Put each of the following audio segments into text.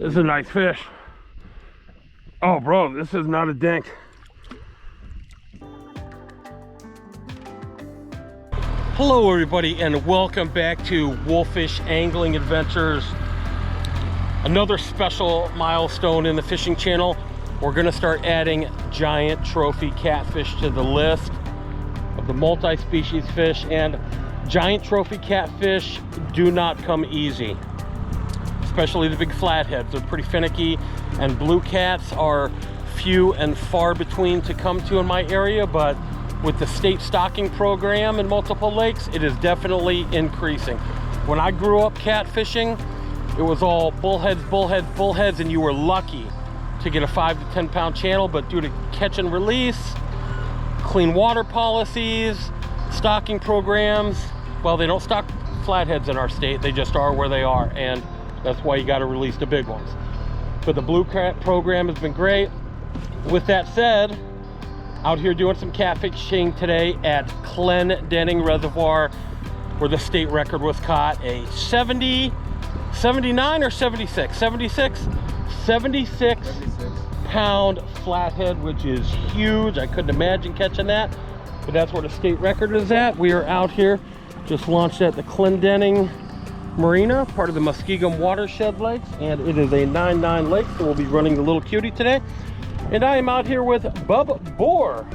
This is a nice fish. Oh, bro, this is not a dink. Hello, everybody, and welcome back to Wolfish Angling Adventures. Another special milestone in the fishing channel. We're going to start adding giant trophy catfish to the list of the multi-species fish, and giant trophy catfish do not come easy, especially the big flatheads. They're pretty finicky, and blue cats are few and far between to come to in my area, but with the state stocking program in multiple lakes, it is definitely increasing. When I grew up catfishing, it was all bullheads, bullheads, bullheads, and you were lucky to get a 5 to 10 pound channel, but due to catch and release, clean water policies, stocking programs, well, they don't stock flatheads in our state, they just are where they are, and that's why you got to release the big ones. But the blue cat program has been great. With that said, out here doing some catfishing today at Clendening Reservoir, where the state record was caught, a 79 or 76 pound flathead, which is huge. I couldn't imagine catching that, but that's where the state record is at. We are out here, just launched at the Clendening Marina, part of the Muskegum watershed lakes, and it is a 9-9 lake, so we'll be running the little cutie today. And I am out here with Bub Bohr.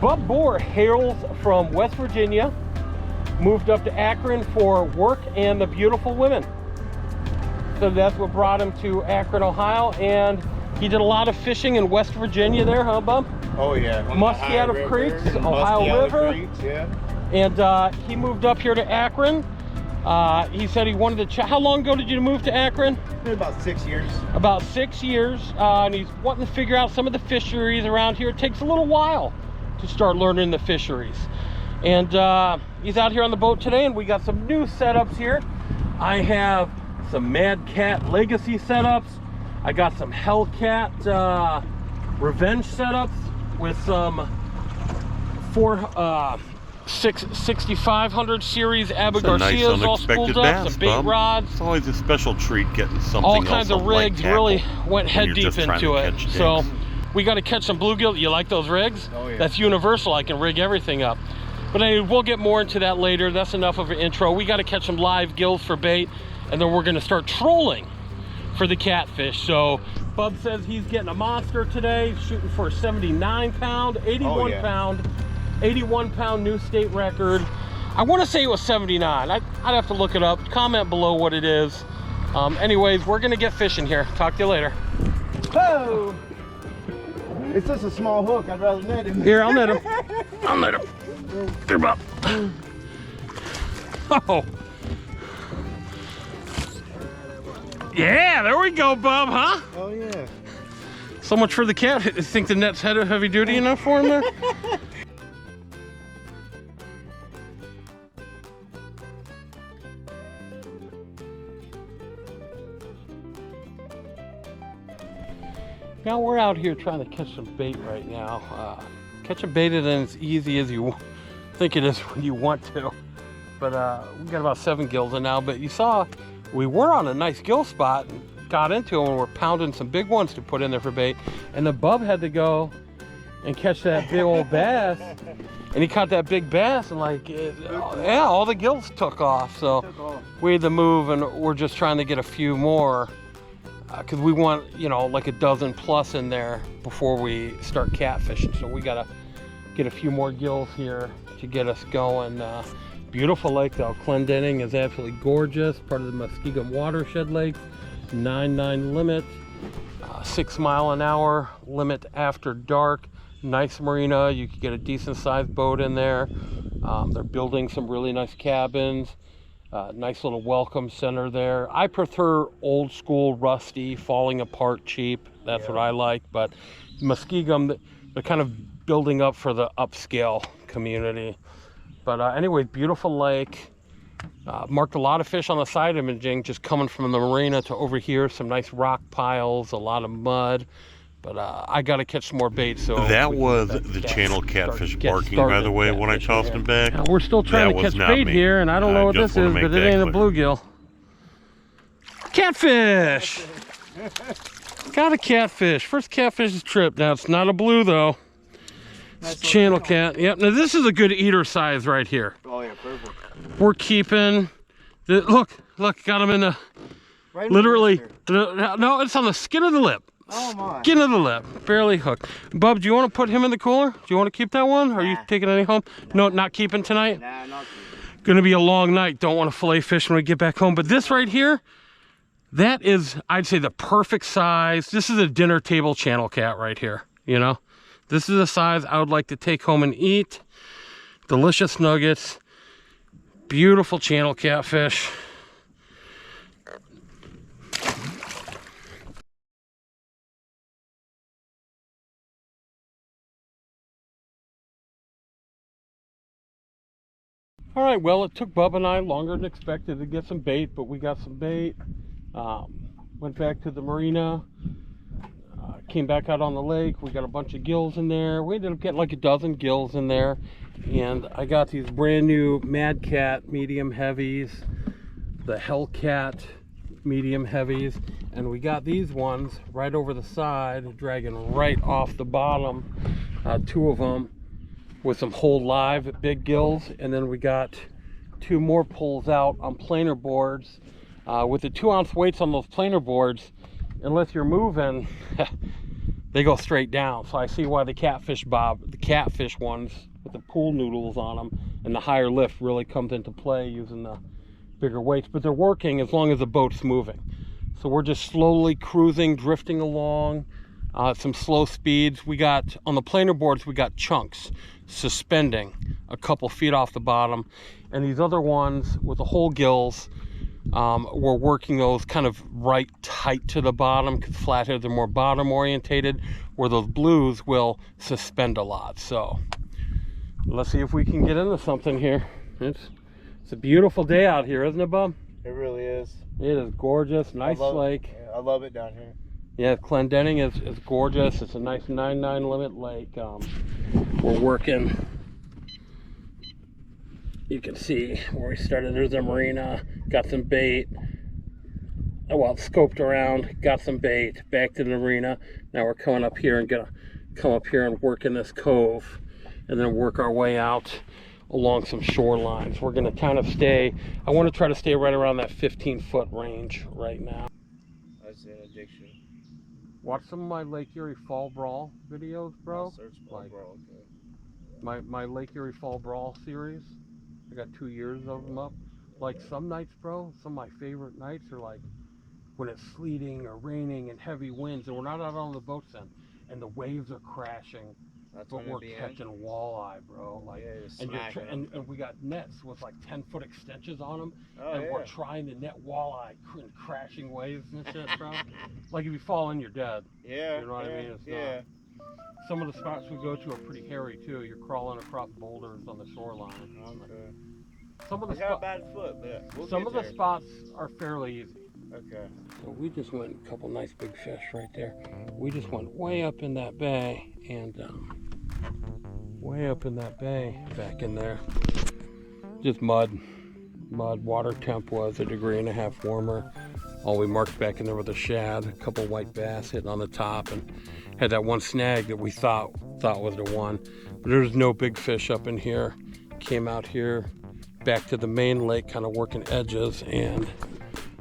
Bub Bohr hails from West Virginia, moved up to Akron for work and the beautiful women. So that's what brought him to Akron, Ohio, and he did a lot of fishing in West Virginia there, huh, Bub? Oh yeah. Muscatatuck Creeks, Ohio River. Creeks, yeah. And he moved up here to Akron. He said he wanted to how long ago did you move to Akron? About 6 years. About 6 years, and he's wanting to figure out some of the fisheries around here. It takes a little while to start learning the fisheries. And he's out here on the boat today, and we got some new setups here. I have some Mad Cat Legacy setups. I got some Hellcat Revenge setups with some 6500 series Abu Garcias all spooled up, some bait rods. It's always a special treat getting something all kinds else of rigs. Really went head deep into it. So we got to catch some bluegill. You like those rigs? Oh, yeah. That's universal. I can rig everything up. But anyway, we'll get more into that later. That's enough of an intro. We got to catch some live gills for bait, and then we're going to start trolling for the catfish. So Bub says he's getting a monster today, shooting for a 79 pound, 81 pound, 81 pound new state record. I want to say it was 79. I'd have to look it up. Comment below what it is. Anyways, we're going to get fishing here. Talk to you later. Whoa! It's just a small hook. I'd rather net him. Here, I'll net him. I'll net him. Here, Bub. Oh. Yeah, there we go, Bub, huh? Oh, yeah. So much for the cat. You think the net's heavy duty enough for him there? Now we're out here trying to catch some bait right now. Catching bait isn't as easy as you think it is when you want to. But we got about 7 gills in now. But you saw we were on a nice gill spot and got into them, and we're pounding some big ones to put in there for bait. And the Bub had to go and catch that big old bass. And he caught that big bass, and yeah, all the gills took off. So we had to move, and we're just trying to get a few more. Because we want, you know, like a dozen plus in there before we start catfishing. So we gotta get a few more gills here to get us going. Beautiful lake though. Clendening is absolutely gorgeous. Part of the Muskegum watershed lakes. 9-9 limit. 6 mile an hour limit after dark. Nice marina. You could get a decent sized boat in there. They're building some really nice cabins. Nice little welcome center there. I prefer old school, rusty, falling apart, cheap. That's what I like. But Muskegum, they're kind of building up for the upscale community. But anyways, beautiful lake. Marked a lot of fish on the side imaging, just coming from the marina to over here. Some nice rock piles, a lot of mud. But I got to catch some more bait. So that was the channel catfish barking, by the way, when I tossed him back. Now, we're still trying to catch bait here, and I don't know what this is, but it ain't a bluegill. Catfish! Got a catfish. First catfish trip. Now it's not a blue though. It's a channel cat. Yep. Now this is a good eater size right here. Oh yeah, perfect. We're keeping. Look, got him in the. Right Literally. No, it's on the skin of the lip. Oh my. Skin of the lip. Barely hooked. Bub, do you want to put him in the cooler? Do you want to keep that one? Or are you taking any home? No, not keeping tonight? Nah, not keeping. Gonna be a long night. Don't want to fillet fish when we get back home. But this right here, that is, I'd say, the perfect size. This is a dinner table channel cat right here, you know? This is a size I would like to take home and eat. Delicious nuggets. Beautiful channel catfish. All right, well, it took Bub and I longer than expected to get some bait, but we got some bait. Went back to the marina, came back out on the lake. We got a bunch of gills in there. We ended up getting like a dozen gills in there. And I got these brand new Mad Cat medium heavies, the Hellcat medium heavies, and we got these ones right over the side, dragging right off the bottom, 2 of them. With some whole live big gills, and then we got 2 more pulls out on planer boards. With the 2-ounce weights on those planer boards, unless you're moving, they go straight down. So I see why the catfish ones with the pool noodles on them and the higher lift really comes into play using the bigger weights. But they're working as long as the boat's moving. So we're just slowly cruising, drifting along. Some slow speeds. We got on the planer boards, we got chunks suspending a couple feet off the bottom, and these other ones with the whole gills, we're working those kind of right tight to the bottom because flatheads are more bottom orientated, where those blues will suspend a lot. So let's see if we can get into something here. It's a beautiful day out here, isn't it, Bub? It really is. It is gorgeous. Nice lake. Yeah, I love it down here. Yeah, Clendening is gorgeous. It's a nice 9.9 limit lake. We're working. You can see where we started. There's a marina. Got some bait. Well, scoped around. Got some bait. Back to the marina. Now we're coming up here and gonna come up here and work in this cove, and then work our way out along some shorelines. We're gonna kind of stay. I want to try to stay right around that 15-foot range right now. That's an addiction. Watch some of my Lake Erie Fall Brawl videos, bro. Like, my Lake Erie Fall Brawl series. I got 2 years of them up. Like some nights, bro, some of my favorite nights are like when it's sleeting or raining and heavy winds and we're not out on the boats then, and the waves are crashing. That's but we're catching walleye, bro. Like, yeah, and we got nets with like 10-foot extensions on them, and yeah. we're trying to net walleye in crashing waves and shit, bro. Like if you fall in, you're dead. Yeah, you know what I mean? It's yeah. not. Some of the spots we go to are pretty hairy too. You're crawling across boulders on the shoreline. Okay. Some of the I got a bad foot, but we'll some of the spots are fairly easy. Okay. So we just went a couple nice big fish right there. We just went way up in that bay and way up in that bay back in there. Just mud. Water temp was 1.5 degrees warmer. All we marked back in there with a shad, a couple white bass hitting on the top, and had that one snag that we thought was the one. But there's no big fish up in here. Came out here back to the main lake, kind of working edges, and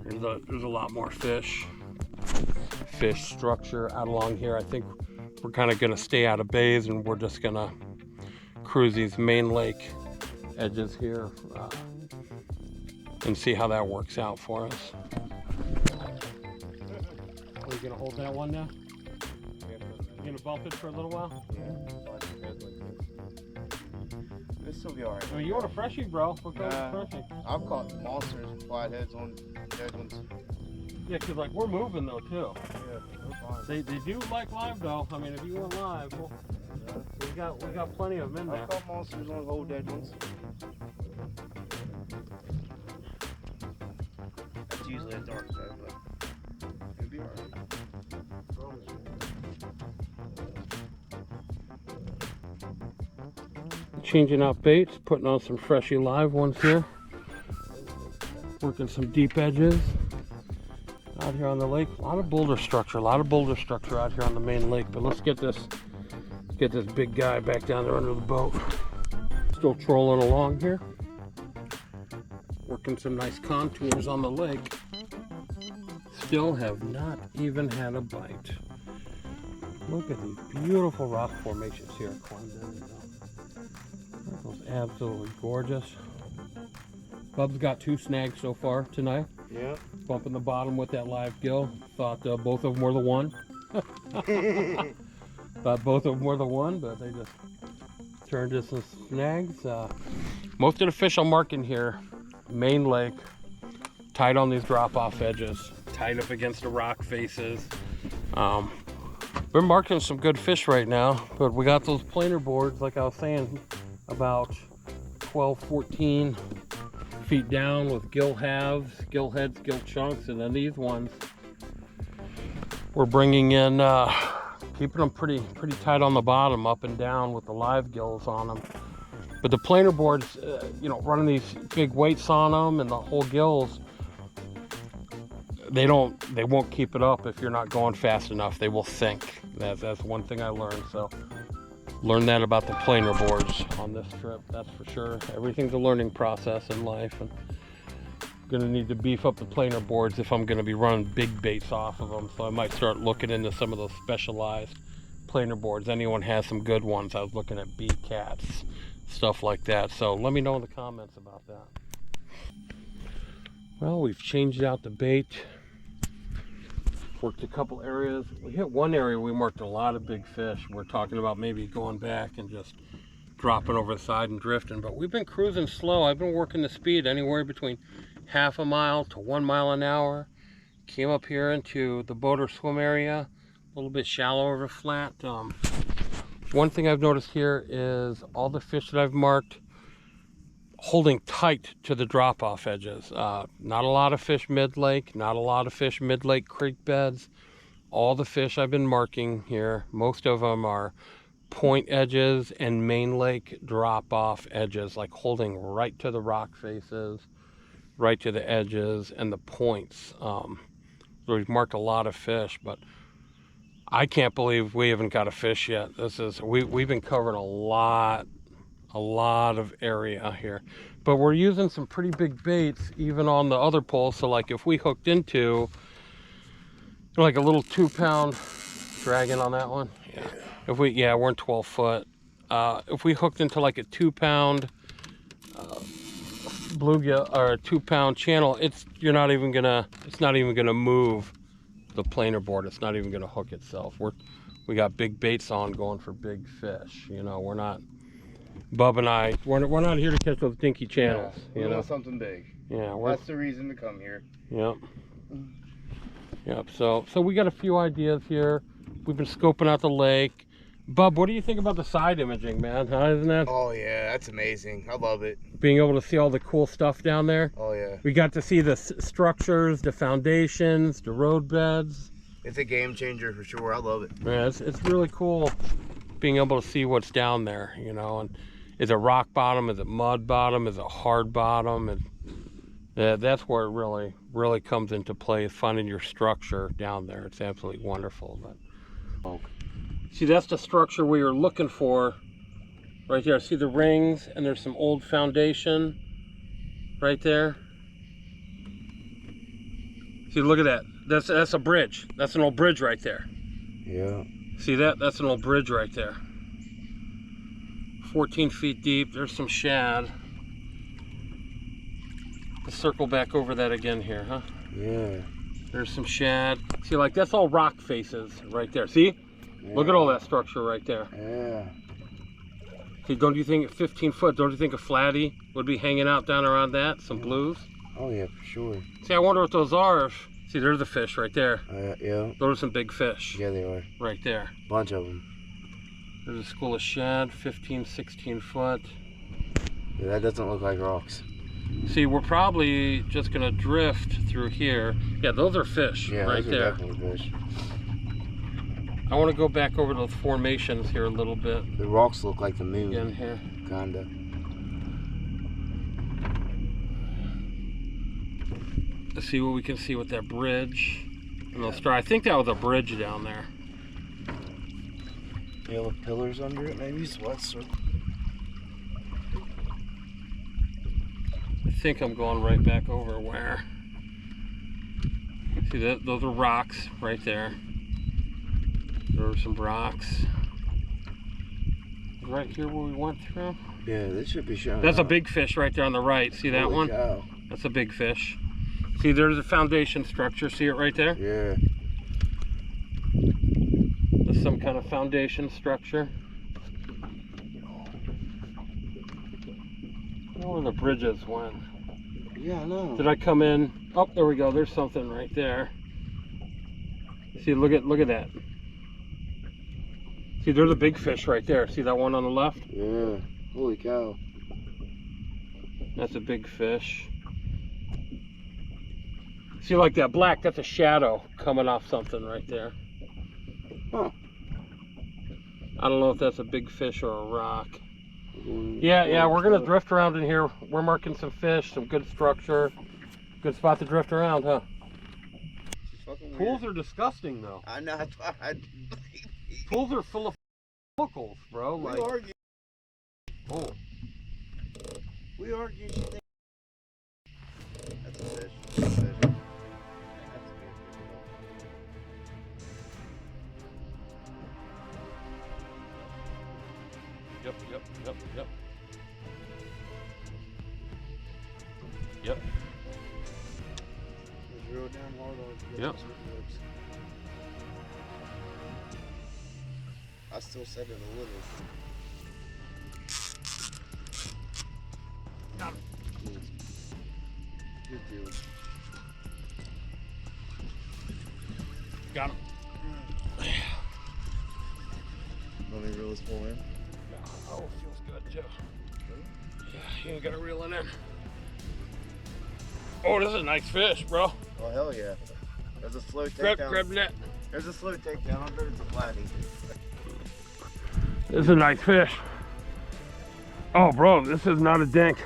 there's a lot more fish structure out along here. I think we're kind of gonna stay out of bays and we're just gonna cruise these main lake edges here and see how that works out for us. Are you gonna hold that one now? You gonna bump it for a little while? This will be alright. I mean, you want a freshie, bro? We'll go with a freshie. I've caught monsters and flatheads on dead ones. Yeah, because like we're moving though too. Yeah, we're fine. They do like live though. I mean, if you want live, well, we got plenty of them in there. I've caught monsters on whole dead ones. That's usually a dark bed, but it'll be alright. Changing out baits, putting on some freshie live ones here. Working some deep edges. out here on the lake. A lot of boulder structure out here on the main lake. But let's get this big guy back down there under the boat. Still trolling along here. Working some nice contours on the lake. Still have not even had a bite. Look at these beautiful rock formations here at Clendening. That was absolutely gorgeous. Bub's got 2 snags so far tonight. Yeah. Bumping the bottom with that live gill. Thought both of them were the one. Thought both of them were the one, but they just turned into some snags. Most of the fish I'm marking here, main lake, tight on these drop-off edges, tight up against the rock faces. We're marking some good fish right now, but we got those planer boards, like I was saying, about 12, 14 feet down with gill halves, gill heads, gill chunks, and then these ones we're bringing in, keeping them pretty tight on the bottom, up and down with the live gills on them. But the planer boards, you know, running these big weights on them and the whole gills, they won't keep it up if you're not going fast enough. They will sink. That's one thing I learned. So learned that about the planer boards on this trip, that's for sure. Everything's a learning process in life, and I'm gonna need to beef up the planer boards if I'm gonna be running big baits off of them. So I might start looking into some of those specialized planer boards. Anyone has some good ones. I was looking at B-cats, stuff like that. So let me know in the comments about that. Well, we've changed out the bait. Worked a couple areas. We hit one area, we marked a lot of big fish. We're talking about maybe going back and just dropping over the side and drifting, but we've been cruising slow. I've been working the speed anywhere between half a mile to 1 mile an hour. Came up here into the boat or swim area, a little bit shallower of a flat. One thing I've noticed here is all the fish that I've marked holding tight to the drop-off edges. Not a lot of fish mid-lake, not a lot of fish mid-lake creek beds. All the fish I've been marking here, most of them are point edges and main lake drop-off edges, like holding right to the rock faces, right to the edges and the points. So we've marked a lot of fish, but I can't believe we haven't got a fish yet. We've been covering a lot of area here, but we're using some pretty big baits even on the other pole. So like if we hooked into like a little 2-pound dragon on that one, we're in 12 foot. If we hooked into like a 2-pound bluegill or a 2-pound channel, it's not even gonna move the planer board. It's not even gonna hook itself. We got big baits on going for big fish. You know, we're not, Bub and I, we're not here to catch those dinky channels. Yeah, you know, something big. Yeah, that's the reason to come here. Yep. Yep. So we got a few ideas here. We've been scoping out the lake. Bub, what do you think about the side imaging, man? Isn't that? Oh yeah, that's amazing. I love it. Being able to see all the cool stuff down there. Oh yeah. We got to see the structures, the foundations, the road beds. It's a game changer for sure. I love it. Yeah, it's really cool being able to see what's down there, you know. And is it rock bottom? Is it mud bottom? Is it hard bottom? And that's where it really comes into play, is finding your structure down there. It's absolutely wonderful. But see, that's the structure we were looking for right there. See the rings, and there's some old foundation right there. See, look at that. That's a bridge. That's an old bridge right there. Yeah. See that? That's an old bridge right there. 14 feet deep. There's some shad. Let's circle back over that again here, huh? Yeah. There's some shad. See, like that's all rock faces right there. See? Yeah. Look at all that structure right there. Yeah. See, don't you think at 15 foot, don't you think a flatty would be hanging out down around that? Some blues? Oh yeah, for sure. See, I wonder what those are. See, there's the fish right there. Yeah. Those are some big fish. Yeah, they are. Right there. Bunch of them. There's a school of shad, 15, 16 foot. Yeah, that doesn't look like rocks. See, we're probably just gonna drift through here. Yeah, those are fish right there. Those are definitely fish. I want to go back over those formations here a little bit. The rocks look like the moon. Again here. Kinda. Let's see what we can see with that bridge. And those straw. I think that was a bridge down there. Yeah, with pillars under it, maybe. So what's I think I'm going right back over where. See that? Those are rocks right there. There are some rocks. Right here where we went through. Yeah, this should be showing. That's a big fish right there on the right. See that Holy one? Cow. That's a big fish. See, there's a foundation structure. See it right there? Yeah. There's some kind of foundation structure. I don't know where the bridges went. Yeah, I know. Did I come in? Oh, there we go. There's something right there. See, look at that. See, there's a big fish right there. See that one on the left? Yeah. Holy cow. That's a big fish. See, like that black, that's a shadow coming off something right there. Huh. I don't know if that's a big fish or a rock. Yeah, we're gonna drift around in here. We're marking some fish, some good structure. Good spot to drift around, huh? Pools are disgusting though. I know, that's why I Pools are full of chemicals, bro. We Like, argue. oh, We argue. That's a fish. That's a fish. That's a good fish. yep. Just real damn hard on it. Yep. I still said it a little. Got him. Good deal. Got him. Let me reel this pole in. Oh, it feels good, Joe. Yeah, you ain't gotta reel it in. Oh, this is a nice fish, bro. Oh, hell yeah. There's a slow takedown. Grab net. There's a slow takedown. I bet it's a flatty. This is a nice fish. Oh, bro, this is not a dink.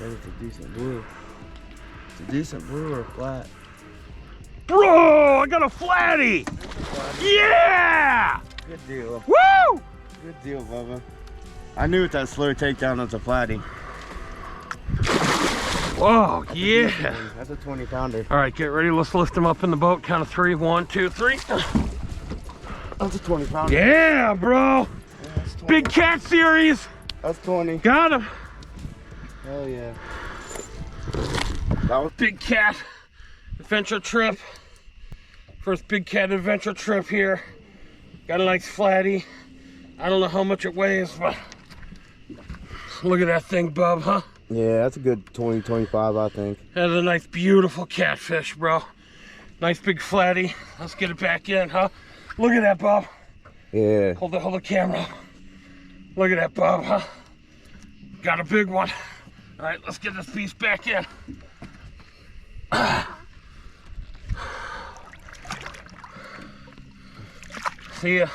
It's a decent blue. It's a decent blue or flat. Bro, I got a flatty. Yeah! Good deal. Woo! Good deal, Bubba. I knew with that slow takedown it's a flatty. Oh, yeah. That's a 20 pounder. All right, get ready. Let's lift him up in the boat. Count of 3. 1, 2, 3. That's a 20 pounder. Yeah, bro. Yeah, that's 20. Big cat series. That's 20. Got him. Hell yeah. That was Big cat adventure trip. First big cat adventure trip here. Got a nice flatty. I don't know how much it weighs, but look at that thing, bub, huh? yeah, that's a good 20, 25, I think. That's a nice, beautiful catfish, bro. Nice big flatty. Let's get it back in, huh? Look at that, bub. Yeah. Hold the camera. Look at that, bub, huh? Got a big one. All right, let's get this piece back in. See ya.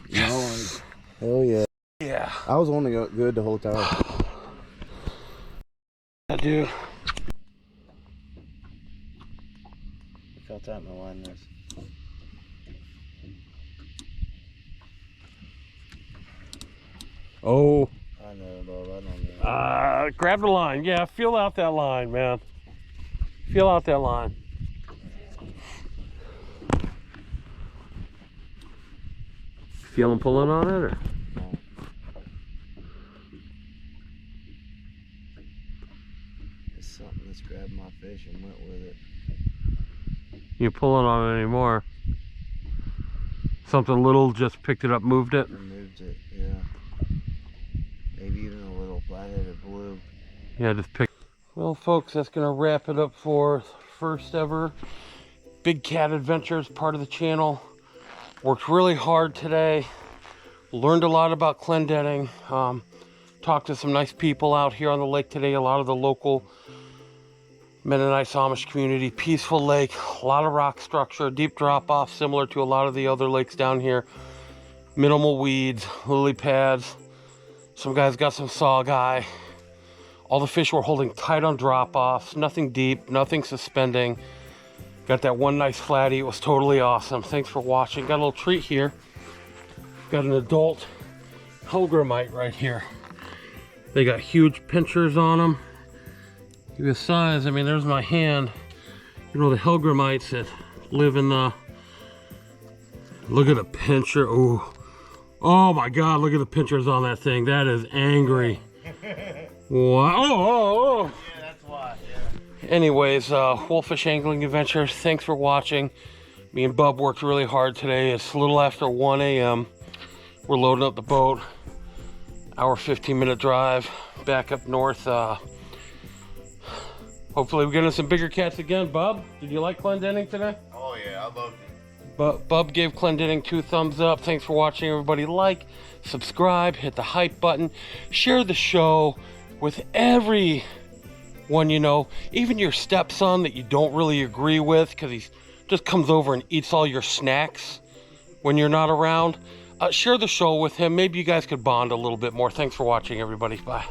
Yes. Hell yeah. Yeah. I was only good the whole time. I do. Felt out my line this. Oh. I know, Bob. I don't know. Grab the line. Yeah, feel out that line, man. Feel out that line. Feel him pulling on it, or? It's something that's grabbed my fish and went with it. You pulling on it anymore? Something little just picked it up, moved it. Removed it, yeah. Maybe even a little flatheaded blue. Yeah, just pick. Well, folks, that's gonna wrap it up for first ever Big Cat Adventures, part of the channel. Worked really hard today. Learned a lot about Clendening. Talked to some nice people out here on the lake today. A lot of the local Mennonite Amish community. Peaceful lake. A lot of rock structure. Deep drop off, similar to a lot of the other lakes down here. Minimal weeds, lily pads. Some guys got some saw guy. All the fish were holding tight on drop-offs, nothing deep, nothing suspending. Got that one nice flatty, it was totally awesome. Thanks for watching. Got a little treat here. Got an adult hellgrammite right here. They got huge pinchers on them. Give you a size, I mean, there's my hand. You know, the hellgrammites that live in the, look at the pincher. Ooh. Oh my God, look at the pinchers on that thing. That is angry. Wow. Oh. Yeah, that's why. Yeah. Anyways, Wolfish Angling Adventures, thanks for watching. Me and Bub worked really hard today. It's a little after 1 a.m. We're loading up the boat. Hour 15-minute drive back up north. Hopefully we're getting some bigger cats again. Bub, did you like Clendening today? Oh yeah, I loved it. But Bub gave Clendening 2 thumbs up. Thanks for watching, everybody. Like, subscribe, hit the hype button, share the show with everyone you know, even your stepson that you don't really agree with because he just comes over and eats all your snacks when you're not around. Share the show with him. Maybe you guys could bond a little bit more. Thanks for watching, everybody. Bye.